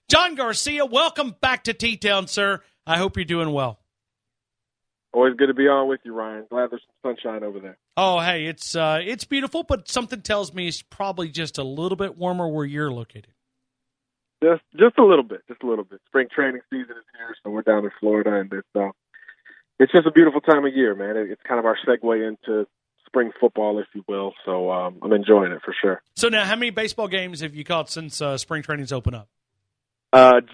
John Garcia, welcome back to T-Town, sir. I hope you're doing well. Always good to be on with you, Ryan. Glad there's some sunshine over there. Oh, hey, it's beautiful, but something tells me it's probably just a little bit warmer where you're located. Just a little bit. Spring training season is here, so we're down in Florida, and it's just a beautiful time of year, man. It's kind of our segue into spring football, if you will. So I'm enjoying it for sure. So now, how many baseball games have you caught since spring training's open up?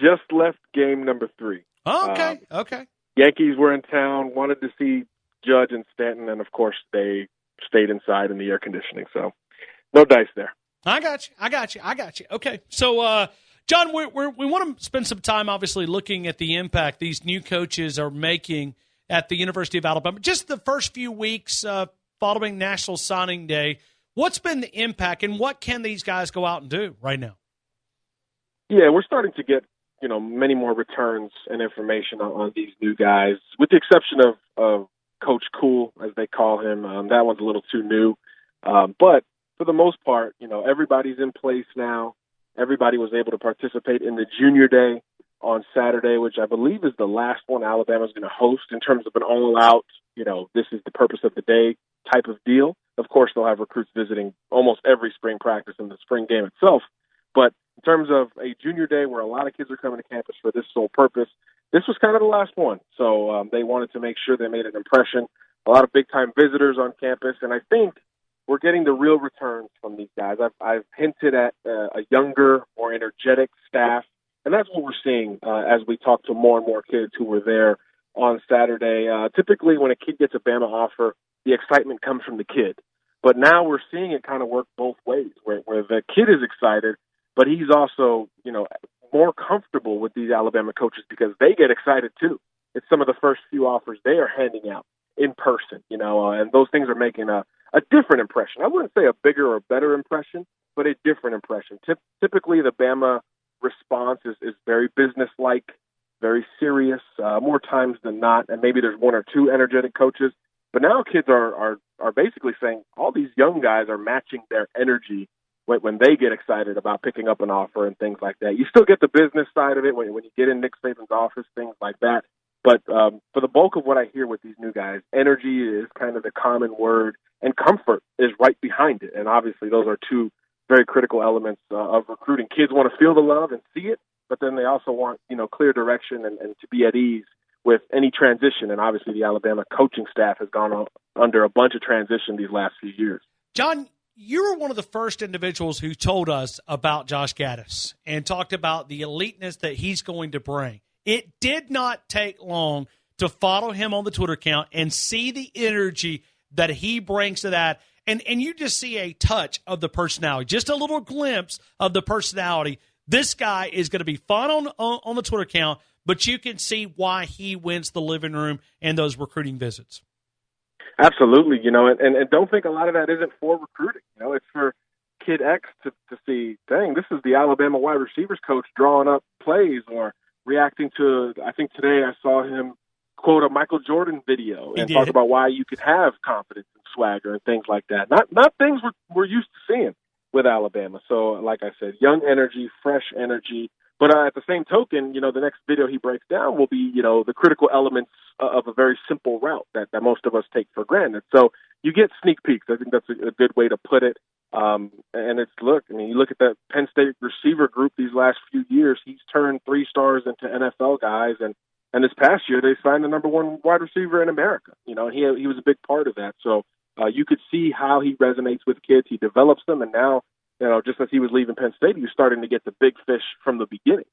Just left game number 3. Oh, okay. Yankees were in town, wanted to see Judge and Stanton, and of course they stayed inside in the air conditioning. So no dice there. I got you. Okay, so John, we want to spend some time, obviously, looking at the impact these new coaches are making at the University of Alabama. Just the first few weeks following National Signing Day, what's been the impact, and what can these guys go out and do right now? Yeah, we're starting to get many more returns and information on these new guys, with the exception of Coach Cool, as they call him. That one's a little too new. But for the most part, everybody's in place now. Everybody was able to participate in the Junior Day on Saturday, which I believe is the last one Alabama's going to host in terms of an all-out, this is the purpose of the day type of deal. Of course, they'll have recruits visiting almost every spring practice in the spring game itself. But in terms of a Junior Day where a lot of kids are coming to campus for this sole purpose, this was kind of the last one. So they wanted to make sure they made an impression. A lot of big-time visitors on campus, and I think we're getting the real returns from these guys. I've hinted at a younger, more energetic staff, and that's what we're seeing as we talk to more and more kids who were there on Saturday. Typically, when a kid gets a Bama offer, the excitement comes from the kid. But now we're seeing it kind of work both ways, where the kid is excited, but he's also, more comfortable with these Alabama coaches because they get excited too. It's some of the first few offers they are handing out in person, and those things are making a different impression. I wouldn't say a bigger or better impression, but a different impression. Typically, the Bama response is very businesslike, very serious, more times than not, and maybe there's one or two energetic coaches. But now kids are basically saying all these young guys are matching their energy when they get excited about picking up an offer and things like that. You still get the business side of it when you get in Nick Saban's office, things like that. But for the bulk of what I hear with these new guys, energy is kind of the common word, and comfort is right behind it. And obviously those are two very critical elements of recruiting. Kids want to feel the love and see it, but then they also want, clear direction and to be at ease with any transition. And obviously the Alabama coaching staff has gone under a bunch of transition these last few years. John, you were one of the first individuals who told us about Josh Gattis and talked about the eliteness that he's going to bring. It did not take long to follow him on the Twitter account and see the energy that he brings to that. And you just see a touch of the personality, just a little glimpse of the personality. This guy is going to be fun on the Twitter account, but you can see why he wins the living room and those recruiting visits. Absolutely, and don't think a lot of that isn't for recruiting. It's for Kid X to see, dang, this is the Alabama wide receivers coach drawing up plays or reacting to, I think today I saw him quote a Michael Jordan video and talk about why you could have confidence and swagger and things like that. Not things we're used to seeing with Alabama. So, like I said, young energy, fresh energy. But at the same token, the next video he breaks down will be, the critical elements of a very simple route that most of us take for granted. So you get sneak peeks. I think that's a good way to put it. And you look at that Penn State receiver group these last few years, he's turned 3 stars into NFL guys. And this past year, they signed the number 1 wide receiver in America. He was a big part of that. So you could see how he resonates with kids. He develops them. And now, just as he was leaving Penn State, he was starting to get the big fish from the beginning,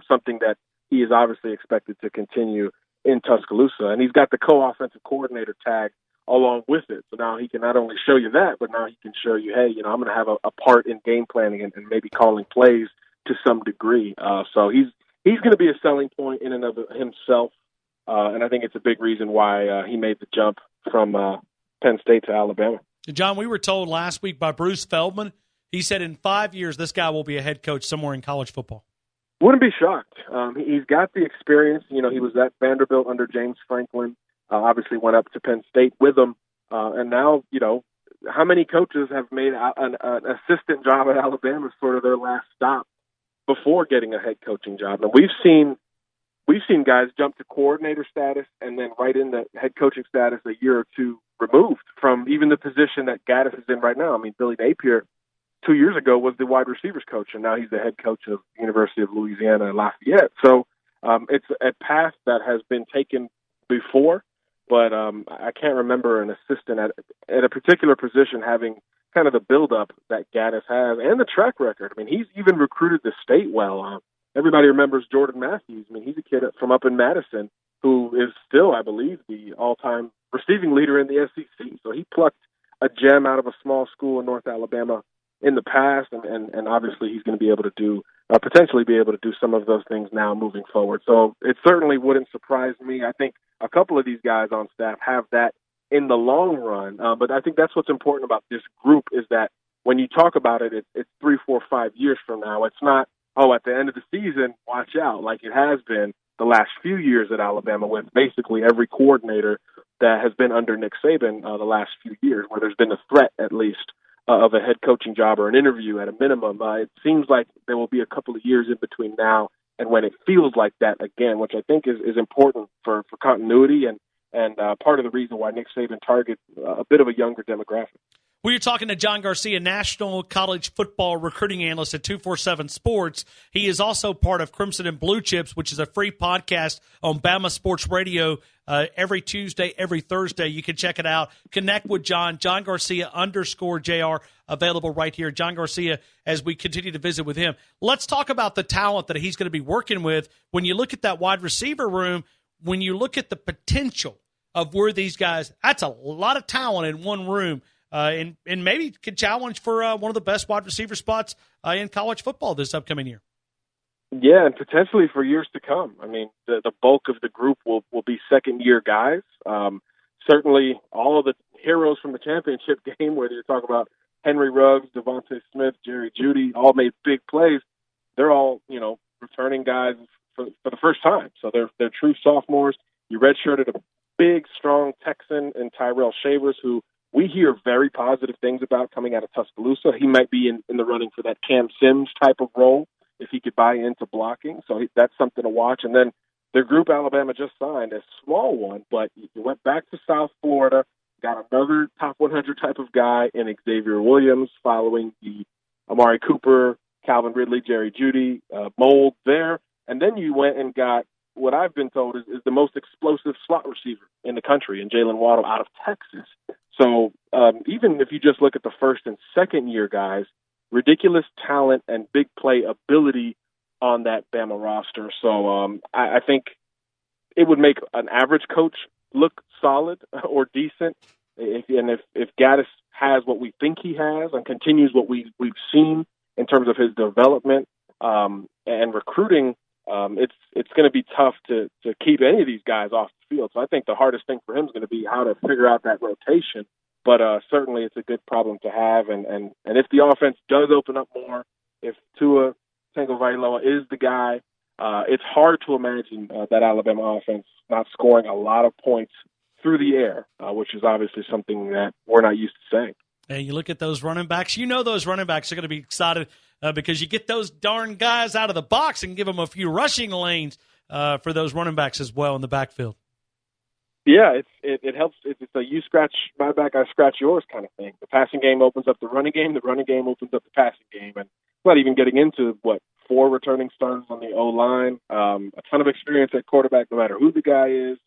something that he is obviously expected to continue in Tuscaloosa. And he's got the co-offensive coordinator tag along with it. So now he can not only show you that, but now he can show you, hey, I'm going to have a part in game planning and maybe calling plays to some degree. So he's going to be a selling point in and of himself. And I think it's a big reason why he made the jump from Penn State to Alabama. John, we were told last week by Bruce Feldman, he said in 5 years this guy will be a head coach somewhere in college football. Wouldn't be shocked. He's got the experience. He was at Vanderbilt under James Franklin, obviously went up to Penn State with him. And now, how many coaches have made an assistant job at Alabama sort of their last stop before getting a head coaching job. And we've seen guys jump to coordinator status and then right into head coaching status a year or two removed from even the position that Gattis is in right now. I mean, Billy Napier 2 years ago was the wide receivers coach, and now he's the head coach of the University of Louisiana Lafayette. So it's a path that has been taken before, but I can't remember an assistant at a particular position having kind of the build-up that Gattis has and the track record. I mean, he's even recruited the state well. Everybody remembers Jordan Matthews. I mean, he's a kid from up in Madison who is still, I believe, the all-time receiving leader in the SEC. So he plucked a gem out of a small school in North Alabama in the past, and obviously he's going to be able to do, potentially be able to do some of those things now moving forward. So it certainly wouldn't surprise me. I think a couple of these guys on staff have that in the long run, but I think that's what's important about this group is that when you talk about it, it's 3, 4, 5 years from now. It's not, oh, at the end of the season, watch out, like it has been the last few years at Alabama with basically every coordinator that has been under Nick Saban the last few years, where there's been a threat at least of a head coaching job or an interview at a minimum. It seems like there will be a couple of years in between now and when it feels like that again, which I think is important for continuity and part of the reason why Nick Saban targets a bit of a younger demographic. We are talking to John Garcia, National College Football Recruiting Analyst at 247 Sports. He is also part of Crimson and Blue Chips, which is a free podcast on Bama Sports Radio every Tuesday, every Thursday. You can check it out. Connect with John Garcia _JR, available right here. John Garcia, as we continue to visit with him. Let's talk about the talent that he's going to be working with. When you look at that wide receiver room, when you look at the potential of where these guys, that's a lot of talent in one room. And maybe could challenge for one of the best wide receiver spots in college football this upcoming year. Yeah, and potentially for years to come. I mean, the bulk of the group will be second-year guys. Certainly all of the heroes from the championship game, whether you're talking about Henry Ruggs, Devontae Smith, Jerry Jeudy, all made big plays. They're all, returning guys for the first time. So they're true sophomores. You redshirted a big, strong Texan in Tyrell Shavers, who we hear very positive things about coming out of Tuscaloosa. He might be in the running for that Cam Sims type of role if he could buy into blocking. So that's something to watch. And then their group Alabama just signed, a small one, but he went back to South Florida, got another top 100 type of guy in Xavier Williams following the Amari Cooper, Calvin Ridley, Jerry Jeudy mold there. And then you went and got what I've been told is the most explosive slot receiver in the country in Jalen Waddle out of Texas. So even if you just look at the first and second year guys, ridiculous talent and big play ability on that Bama roster. So I think it would make an average coach look solid or decent. If Gattis has what we think he has and continues what we've seen in terms of his development and recruiting, it's going to be tough to keep any of these guys off the field. So I think the hardest thing for him is going to be how to figure out that rotation. But certainly it's a good problem to have. And if the offense does open up more, if Tua Tagovailoa is the guy, it's hard to imagine that Alabama offense not scoring a lot of points through the air, which is obviously something that we're not used to saying. And you look at those running backs, those running backs are going to be excited because you get those darn guys out of the box and give them a few rushing lanes for those running backs as well in the backfield. Yeah, it helps. It's a you scratch my back, I scratch yours kind of thing. The passing game opens up the running game opens up the passing game. And not even getting into, 4 returning starters on the O-line, a ton of experience at quarterback no matter who the guy is.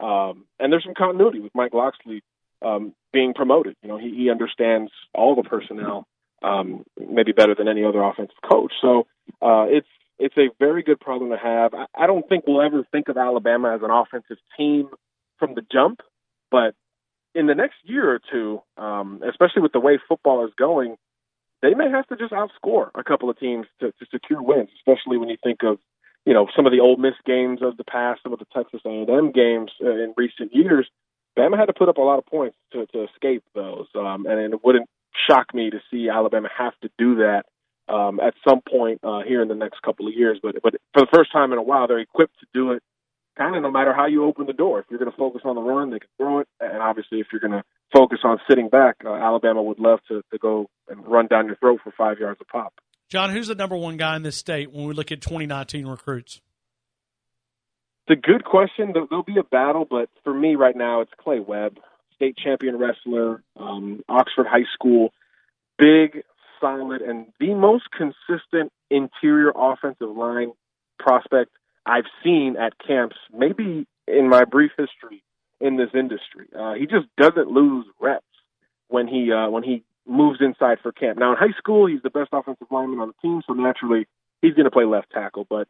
And there's some continuity with Mike Locksley being promoted. He understands all the personnel maybe better than any other offensive coach. So it's a very good problem to have. I don't think we'll ever think of Alabama as an offensive team from the jump, but in the next year or two, especially with the way football is going, they may have to just outscore a couple of teams to secure wins, especially when you think of, some of the Ole Miss games of the past, some of the Texas A&M games in recent years. Bama had to put up a lot of points to escape those, and it wouldn't shock me to see Alabama have to do that at some point here in the next couple of years. But for the first time in a while, they're equipped to do it kind of no matter how you open the door. If you're going to focus on the run, they can throw it. And obviously, if you're going to focus on sitting back, Alabama would love to go and run down your throat for 5 yards a pop. John, who's the number one guy in this state when we look at 2019 recruits? It's a good question. There'll be a battle, but for me right now, it's Clay Webb, state champion wrestler, Oxford High School, big, solid, and the most consistent interior offensive line prospect I've seen at camps, maybe in my brief history in this industry. He just doesn't lose reps when he moves inside for camp. Now, in high school, he's the best offensive lineman on the team, so naturally he's going to play left tackle, but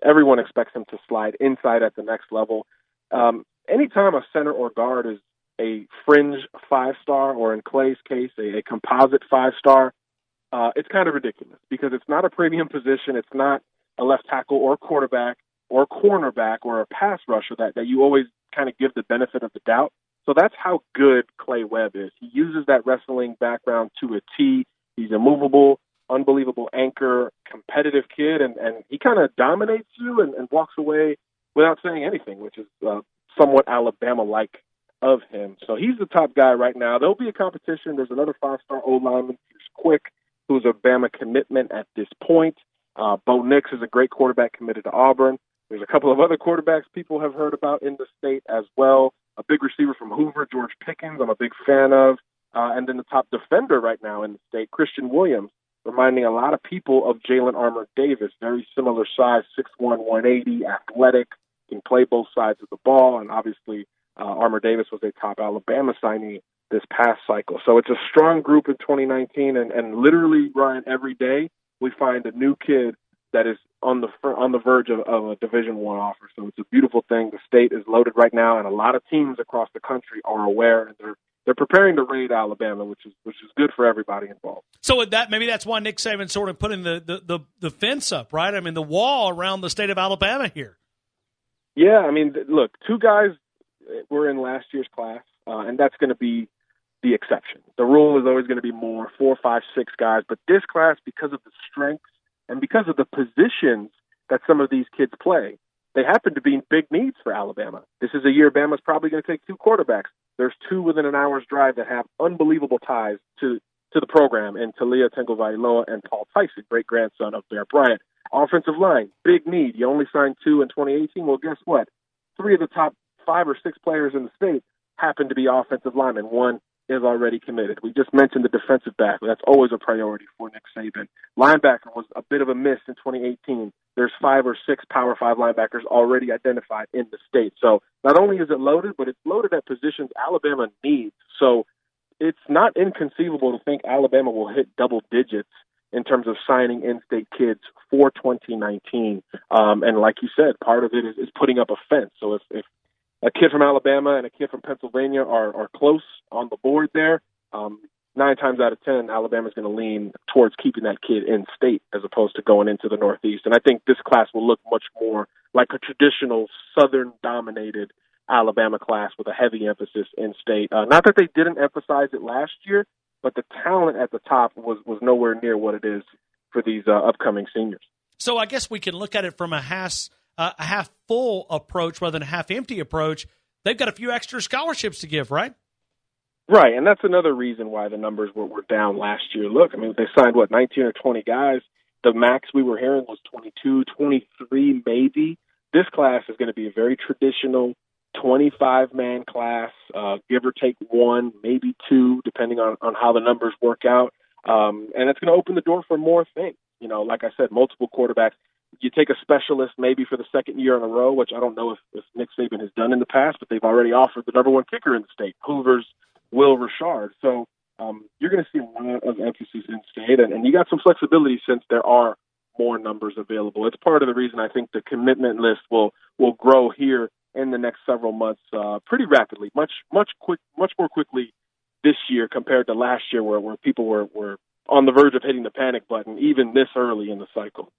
everyone expects him to slide inside at the next level. Anytime a center or guard is a fringe 5-star, or in Clay's case, a composite 5-star, it's kind of ridiculous because it's not a premium position. It's not a left tackle or quarterback or cornerback or a pass rusher that you always kind of give the benefit of the doubt. So that's how good Clay Webb is. He uses that wrestling background to a T. He's a movable, unbelievable anchor, competitive kid, and he kind of dominates you and walks away without saying anything, which is somewhat Alabama-like of him. So he's the top guy right now. There'll be a competition. There's another 5-star O-lineman, Pierce Quick, who's a Bama commitment at this point. Bo Nix is a great quarterback committed to Auburn. There's a couple of other quarterbacks people have heard about in the state as well. A big receiver from Hoover, George Pickens, I'm a big fan of. And then the top defender right now in the state, Christian Williams, reminding a lot of people of Jalen Armour Davis. Very similar size, 6'1", 180, athletic, can play both sides of the ball. And obviously, Armour Davis was a top Alabama signee this past cycle. So it's a strong group in 2019. And literally, Ryan, every day we find a new kid that is on the verge of a Division I offer. So it's a beautiful thing. The state is loaded right now, and a lot of teams across the country are aware, and they're preparing to raid Alabama, which is good for everybody involved. So with that, maybe that's why Nick Saban sort of putting the fence up, right? I mean, the wall around the state of Alabama here. Yeah, I mean, look, 2 guys were in last year's class, and that's going to be the exception. The rule is always going to be more, 4, 5, 6 guys. But this class, because of the strengths and because of the positions that some of these kids play, they happen to be big needs for Alabama. This is a year Bama's probably going to take 2 quarterbacks. There's 2 within an hour's drive that have unbelievable ties to the program, and Talia Tagovailoa and Paul Tyson, great-grandson of Bear Bryant. Offensive line, big need. You only signed 2 in 2018. Well, guess what? 3 of the top 5 or 6 players in the state happen to be offensive linemen. 1 is already committed. We just mentioned the defensive back. That's always a priority for Nick Saban. Linebacker was a bit of a miss in 2018. There's 5 or 6 Power 5 linebackers already identified in the state. So not only is it loaded, but it's loaded at positions Alabama needs. So it's not inconceivable to think Alabama will hit double digits in terms of signing in-state kids for 2019. And like you said, part of it is putting up a fence. So if a kid from Alabama and a kid from Pennsylvania are close on the board there, 9 times out of 10, Alabama's going to lean towards keeping that kid in state as opposed to going into the Northeast. And I think this class will look much more like a traditional Southern-dominated Alabama class with a heavy emphasis in state. Not that they didn't emphasize it last year, but the talent at the top was nowhere near what it is for these upcoming seniors. So I guess we can look at it from a half full approach rather than a half empty approach. They've got a few extra scholarships to give, right? Right, and that's another reason why the numbers were down last year. Look, I mean, they signed, 19 or 20 guys. The max we were hearing was 22, 23 maybe. This class is going to be a very traditional 25-man class, give or take 1, maybe 2, depending on how the numbers work out. And it's going to open the door for more things. You know, like I said, multiple quarterbacks. You take a specialist maybe for the second year in a row, which I don't know if Nick Saban has done in the past, but they've already offered the number 1 kicker in the state, Hoover's Will Richard. So you're going to see a lot of emphasis in state, and you got some flexibility since there are more numbers available. It's part of the reason I think the commitment list will grow here in the next several months pretty rapidly, much more quickly this year compared to last year where people were on the verge of hitting the panic button even this early in the cycle.